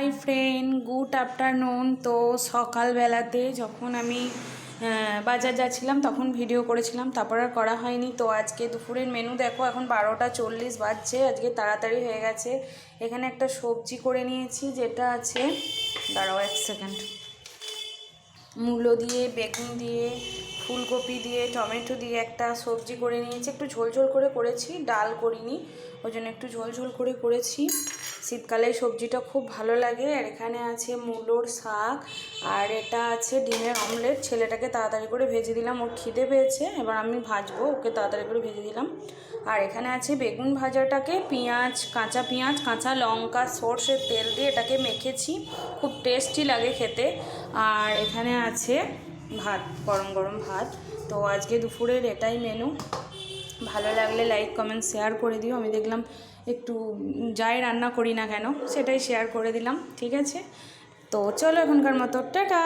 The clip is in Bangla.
Hi friend, good afternoon. তো সকালবেলাতে যখন আমি বাজার যাচ্ছিলাম তখন ভিডিও করেছিলাম, তারপর আর করা হয়নি। তো আজকে দুপুরের মেনু দেখো, এখন 12টা 40 বাজছে, আজকে তাড়াতাড়ি হয়ে গেছে। এখানে একটা সবজি করে নিয়েছি, যেটা আছে, দাঁড়াও 1 সেকেন্ড, মূলো দিয়ে, বেগুন দিয়ে, ফুলকপি দিয়ে, টমেটো দিয়ে একটা সবজি করে নিয়েছি। একটু ঝোল ঝোল করে করেছি, ডাল করিনি, ওই জন্য একটু ঝোল ঝোল করে করেছি। শীতকালে সবজিটা খুব ভালো লাগে। আর এখানে আছে মূলোর শাক, আর এটা আছে ডিমের অমলেট। ছেলেটাকে তাড়াতাড়ি করে ভেজে দিলাম, ওর খিদে পেয়েছে, এবার আমি ভাজবো, ওকে তাড়াতাড়ি করে ভেজে দিলাম। আর এখানে আছে বেগুন ভাজাটাকে পেঁয়াজ, কাঁচা লঙ্কা, সর্ষের তেল দিয়ে এটাকে মেখেছি, খুব টেস্টি লাগে খেতে। আর এখানে আছে ভাত, গরম গরম ভাত। তো আজকে দুপুরের এটাই মেনু। ভালো লাগলে লাইক কমেন্ট শেয়ার করে দিও। আমি দেখলাম একটু যাই রান্না করি না কেন সেটাই শেয়ার করে দিলাম, ঠিক আছে? তো চলো এখনকার মতো টাটা।